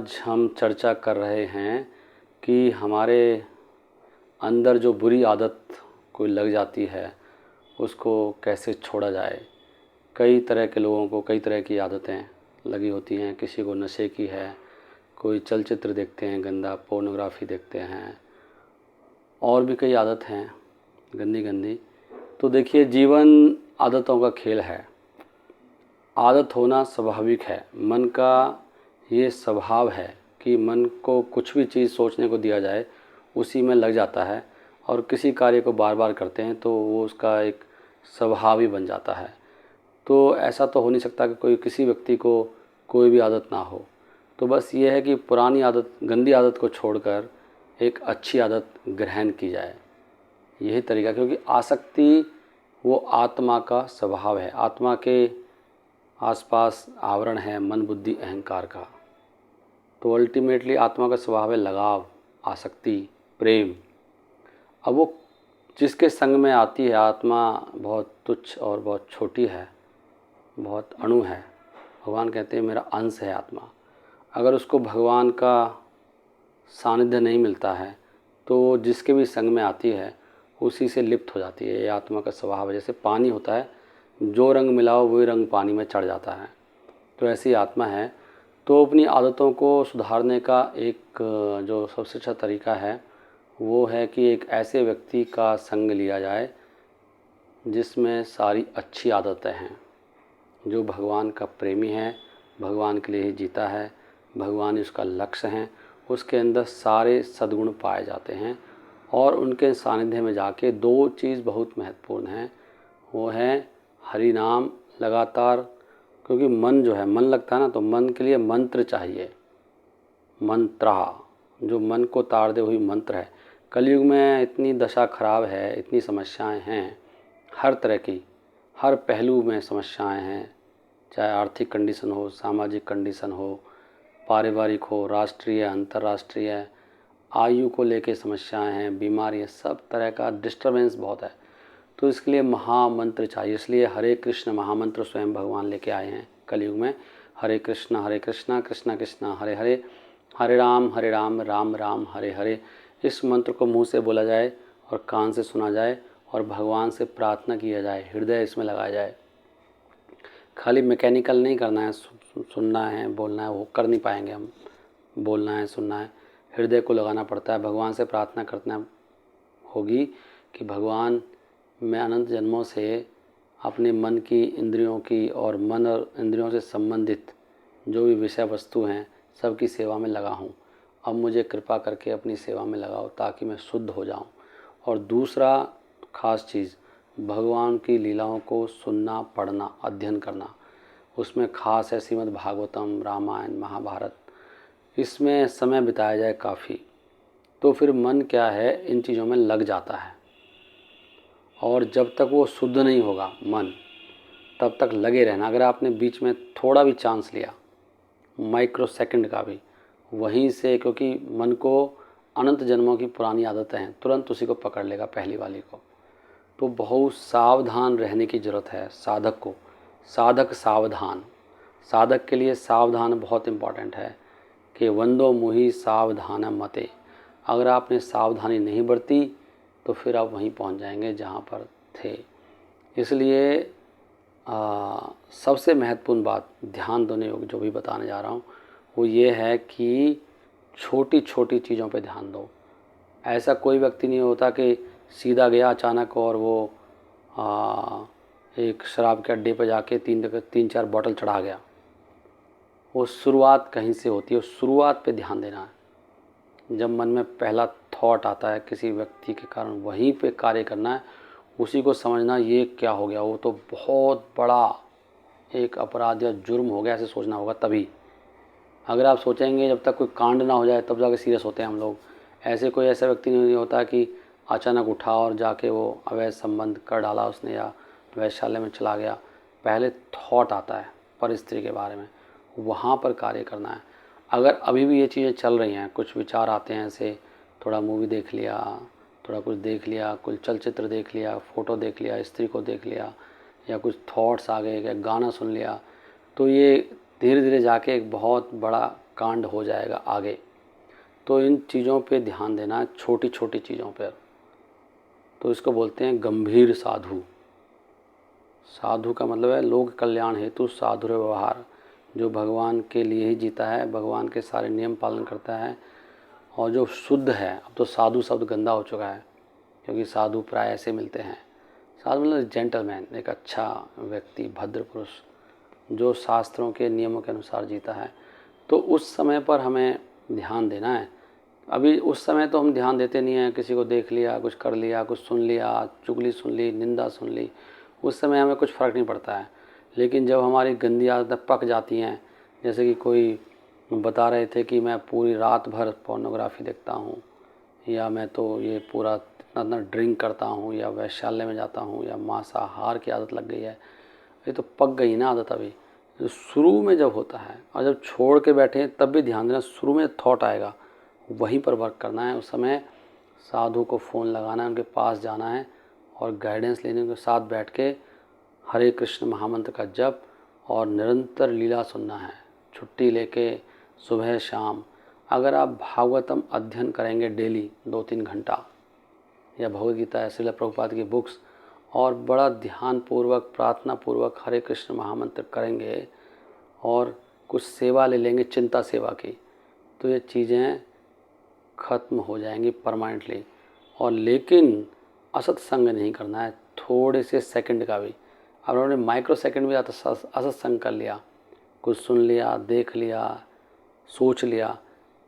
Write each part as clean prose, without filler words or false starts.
आज हम चर्चा कर रहे हैं कि हमारे अंदर जो बुरी आदत कोई लग जाती है उसको कैसे छोड़ा जाए। कई तरह के लोगों को कई तरह की आदतें लगी होती हैं। किसी को नशे की है, कोई चलचित्र देखते हैं गंदा, पोर्नोग्राफी देखते हैं, और भी कई आदत हैं गंदी गंदी। तो देखिए, जीवन आदतों का खेल है। आदत होना स्वाभाविक है। मन का ये स्वभाव है कि मन को कुछ भी चीज़ सोचने को दिया जाए उसी में लग जाता है, और किसी कार्य को बार बार करते हैं तो वो उसका एक स्वभाव ही बन जाता है। तो ऐसा तो हो नहीं सकता कि कोई किसी व्यक्ति को कोई भी आदत ना हो। तो बस ये है कि पुरानी आदत, गंदी आदत को छोड़कर एक अच्छी आदत ग्रहण की जाए, यही तरीका। क्योंकि आसक्ति वो आत्मा का स्वभाव है। आत्मा के आसपास आवरण है मन, बुद्धि, अहंकार का। तो अल्टीमेटली आत्मा का स्वभाव है लगाव, आसक्ति, प्रेम। अब वो जिसके संग में आती है, आत्मा बहुत तुच्छ और बहुत छोटी है, बहुत अणु है। भगवान कहते हैं मेरा अंश है आत्मा। अगर उसको भगवान का सानिध्य नहीं मिलता है तो जिसके भी संग में आती है उसी से लिप्त हो जाती है। ये आत्मा का स्वभाव है। जैसे पानी होता है, जो रंग मिलाओ वही रंग पानी में चढ़ जाता है। तो ऐसी आत्मा है। तो अपनी आदतों को सुधारने का एक जो सबसे अच्छा तरीका है वो है कि एक ऐसे व्यक्ति का संग लिया जाए जिसमें सारी अच्छी आदतें हैं, जो भगवान का प्रेमी है, भगवान के लिए ही जीता है, भगवान ही उसका लक्ष्य है। उसके अंदर सारे सद्गुण पाए जाते हैं। और उनके सानिध्य में जाके दो चीज़ बहुत महत्वपूर्ण हैं, वो है हरि नाम लगातार। क्योंकि मन जो है, मन लगता है ना, तो मन के लिए मंत्र चाहिए। मंत्रा, जो मन को ताड़ दे वही मंत्र है। कलयुग में इतनी दशा खराब है, इतनी समस्याएं हैं, हर तरह की, हर पहलू में समस्याएं हैं। चाहे आर्थिक कंडीशन हो, सामाजिक कंडीशन हो, पारिवारिक हो, राष्ट्रीय, अंतर्राष्ट्रीय, आयु को लेके समस्याएं हैं, बीमारी है, सब तरह का डिस्टर्बेंस बहुत है। तो इसके लिए महामंत्र चाहिए। इसलिए हरे कृष्ण महामंत्र स्वयं भगवान लेके आए हैं कलयुग में। हरे कृष्ण कृष्ण कृष्ण हरे हरे, हरे राम राम राम हरे हरे। इस मंत्र को मुंह से बोला जाए और कान से सुना जाए और भगवान से प्रार्थना किया जाए, हृदय इसमें लगाया जाए। खाली मैकेनिकल नहीं करना है, सुनना है, बोलना है, वो कर नहीं पाएंगे हम। बोलना है, सुनना है, हृदय को लगाना पड़ता है। भगवान से प्रार्थना करना होगी कि भगवान, मैं अनंत जन्मों से अपने मन की, इंद्रियों की और मन और इंद्रियों से संबंधित जो भी विषय वस्तु हैं सबकी सेवा में लगा हूँ। अब मुझे कृपा करके अपनी सेवा में लगाओ ताकि मैं शुद्ध हो जाऊँ। और दूसरा खास चीज़, भगवान की लीलाओं को सुनना, पढ़ना, अध्ययन करना। उसमें खास है श्रीमद् भागवतम, रामायण, महाभारत। इसमें समय बिताया जाए काफ़ी। तो फिर मन क्या है, इन चीज़ों में लग जाता है। और जब तक वो शुद्ध नहीं होगा मन, तब तक लगे रहना। अगर आपने बीच में थोड़ा भी चांस लिया, माइक्रो सेकंड का भी, वहीं से, क्योंकि मन को अनंत जन्मों की पुरानी आदतें हैं, तुरंत उसी को पकड़ लेगा, पहली वाली को। तो बहुत सावधान रहने की ज़रूरत है साधक को। साधक सावधान, साधक के लिए सावधान बहुत इम्पॉर्टेंट है कि वंदो मुहि सावधान मते। अगर आपने सावधानी नहीं बरती तो फिर आप वहीं पहुंच जाएंगे जहां पर थे। इसलिए सबसे महत्वपूर्ण बात, ध्यान देने योग्य जो भी बताने जा रहा हूँ वो ये है कि छोटी छोटी चीज़ों पे ध्यान दो। ऐसा कोई व्यक्ति नहीं होता कि सीधा गया अचानक और वो एक शराब के अड्डे पर जाके तीन चार बोतल चढ़ा गया। वो शुरुआत कहीं से होती है, शुरुआत पे ध्यान देना है। जब मन में पहला थॉट आता है किसी व्यक्ति के कारण, वहीं पे कार्य करना है, उसी को समझना ये क्या हो गया, वो तो बहुत बड़ा एक अपराध या जुर्म हो गया, ऐसे सोचना होगा तभी। अगर आप सोचेंगे जब तक कोई कांड ना हो जाए तब जाके सीरियस होते हैं हम लोग। ऐसे कोई ऐसा व्यक्ति नहीं होता कि अचानक उठा और जाके वो अवैध संबंध कर डाला उसने या वैश्यालय में चला गया। पहले थॉट आता है पर स्त्री के बारे में, वहाँ पर कार्य करना है। अगर अभी भी ये चीज़ें चल रही हैं, कुछ विचार आते हैं ऐसे, थोड़ा मूवी देख लिया, थोड़ा कुछ देख लिया, कुछ चलचित्र देख लिया, फ़ोटो देख लिया, स्त्री को देख लिया, या कुछ थॉट्स आ गए, या गाना सुन लिया, तो ये धीरे धीरे जाके एक बहुत बड़ा कांड हो जाएगा आगे। तो इन चीज़ों पे ध्यान देना, छोटी छोटी चीज़ों पर। तो इसको बोलते हैं गंभीर साधु। साधु का मतलब है लोक कल्याण हेतु साधुर व्यवहार, जो भगवान के लिए ही जीता है, भगवान के सारे नियम पालन करता है और जो शुद्ध है। अब तो साधु शब्द गंदा हो चुका है, क्योंकि साधु प्राय ऐसे मिलते हैं। साधु मतलब जेंटलमैन, एक अच्छा व्यक्ति, भद्र पुरुष, जो शास्त्रों के नियमों के अनुसार जीता है। तो उस समय पर हमें ध्यान देना है। अभी उस समय तो हम ध्यान देते नहीं हैं, किसी को देख लिया, कुछ कर लिया, कुछ सुन लिया, चुगली सुन ली, निंदा सुन ली, उस समय हमें कुछ फ़र्क नहीं पड़ता है। लेकिन जब हमारी गंदी आदतें पक जाती हैं, जैसे कि कोई बता रहे थे कि मैं पूरी रात भर पोर्नोग्राफी देखता हूँ, या मैं तो ये पूरा इतना ड्रिंक करता हूँ, या वैश्यालय में जाता हूँ, या मांसाहार की आदत लग गई है, ये तो पक गई ना आदत। अभी जो शुरू में जब होता है और जब छोड़ के बैठे तब भी ध्यान देना, शुरू में थॉट आएगा, वहीं पर वर्क करना है। उस समय साधु को फ़ोन लगाना है, उनके पास जाना है और गाइडेंस लेने के साथ बैठ के हरे कृष्ण महामंत्र का जप और निरंतर लीला सुनना है, छुट्टी लेके सुबह शाम। अगर आप भागवतम अध्ययन करेंगे डेली 2-3 घंटा, या भगवद गीता या श्रील प्रभुपाद की बुक्स, और बड़ा ध्यानपूर्वक प्रार्थना पूर्वक हरे कृष्ण महामंत्र करेंगे और कुछ सेवा ले लेंगे, चिंता सेवा की, तो ये चीज़ें ख़त्म हो जाएंगी परमानेंटली। और लेकिन असत संग नहीं करना है, थोड़े से सेकंड का भी। अब उन्होंने माइक्रो सेकंड भी असत संग कर लिया, कुछ सुन लिया, देख लिया, सोच लिया,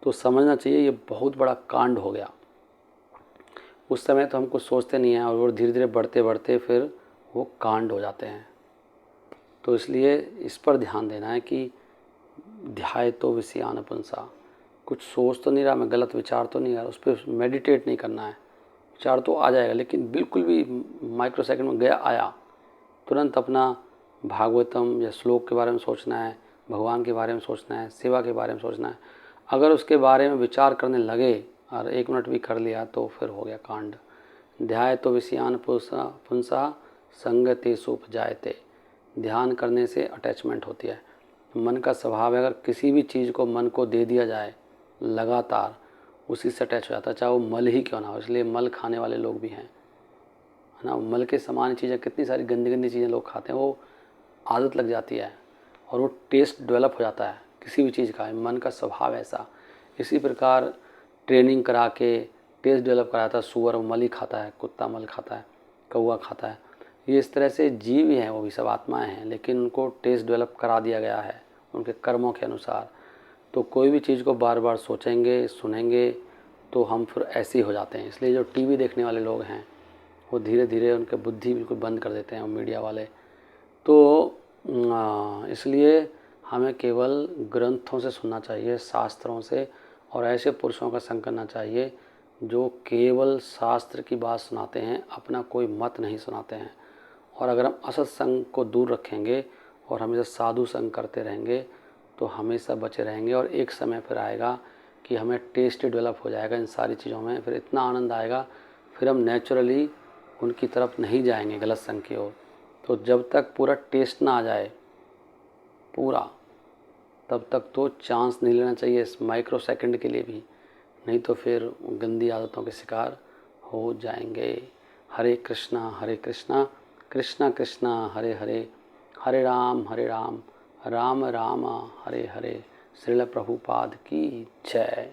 तो समझना चाहिए ये बहुत बड़ा कांड हो गया। उस समय तो हम कुछ सोचते नहीं हैं और वो धीरे धीरे बढ़ते बढ़ते फिर वो कांड हो जाते हैं। तो इसलिए इस पर ध्यान देना है कि ध्याय तो विषयान पुंसा, कुछ सोच तो नहीं रहा मैं, गलत विचार तो नहीं आ रहा, उस पर मेडिटेट नहीं करना है। विचार तो आ जाएगा, लेकिन बिल्कुल भी माइक्रो सेकंड में गया आया, तुरंत अपना भागवतम या श्लोक के बारे में सोचना है, भगवान के बारे में सोचना है, सेवा के बारे में सोचना है। अगर उसके बारे में विचार करने लगे और 1 मिनट भी कर लिया तो फिर हो गया कांड। ध्याय तो विषयान पुंसा संगतेषु उपजायते। ध्यान करने से अटैचमेंट होती है। मन का स्वभाव है, अगर किसी भी चीज़ को मन को दे दिया जाए लगातार, उसी से अटैच हो जाता है, चाहे वो मल ही क्यों ना हो। इसलिए मल खाने वाले लोग भी हैं, है ना। मल के समान चीज़ें, कितनी सारी गंदी गंदी चीज़ें लोग खाते हैं, वो आदत लग जाती है और वो टेस्ट डेवलप हो जाता है किसी भी चीज़ का। मन का स्वभाव ऐसा। इसी प्रकार ट्रेनिंग करा के टेस्ट डेवलप कराता है। सूअर मल ही खाता है, कुत्ता मल खाता है, कौवा खाता है। ये इस तरह से जीव ही हैं, वो भी सब आत्माएं हैं, लेकिन उनको टेस्ट डेवलप करा दिया गया है उनके कर्मों के अनुसार। तो कोई भी चीज़ को बार बार सोचेंगे, सुनेंगे, तो हम फिर ऐसे ही हो जाते हैं। इसलिए जो टीवी देखने वाले लोग हैं, वो धीरे धीरे उनके बुद्धि बिल्कुल बंद कर देते हैं, मीडिया वाले। तो इसलिए हमें केवल ग्रंथों से सुनना चाहिए, शास्त्रों से, और ऐसे पुरुषों का संग करना चाहिए जो केवल शास्त्र की बात सुनाते हैं, अपना कोई मत नहीं सुनाते हैं। और अगर हम असत संग को दूर रखेंगे और हमेशा साधु संग करते रहेंगे तो हमेशा बचे रहेंगे। और एक समय फिर आएगा कि हमें टेस्ट डेवलप हो जाएगा इन सारी चीज़ों में, फिर इतना आनंद आएगा, फिर हम नेचुरली उनकी तरफ नहीं जाएंगे, गलत संग की ओर। तो जब तक पूरा टेस्ट ना आ जाए पूरा, तब तक तो चांस नहीं लेना चाहिए इस माइक्रो सेकंड के लिए भी, नहीं तो फिर गंदी आदतों के शिकार हो जाएंगे। हरे कृष्णा कृष्णा कृष्णा हरे हरे, हरे राम राम राम हरे हरे। श्रील प्रभुपाद की जय।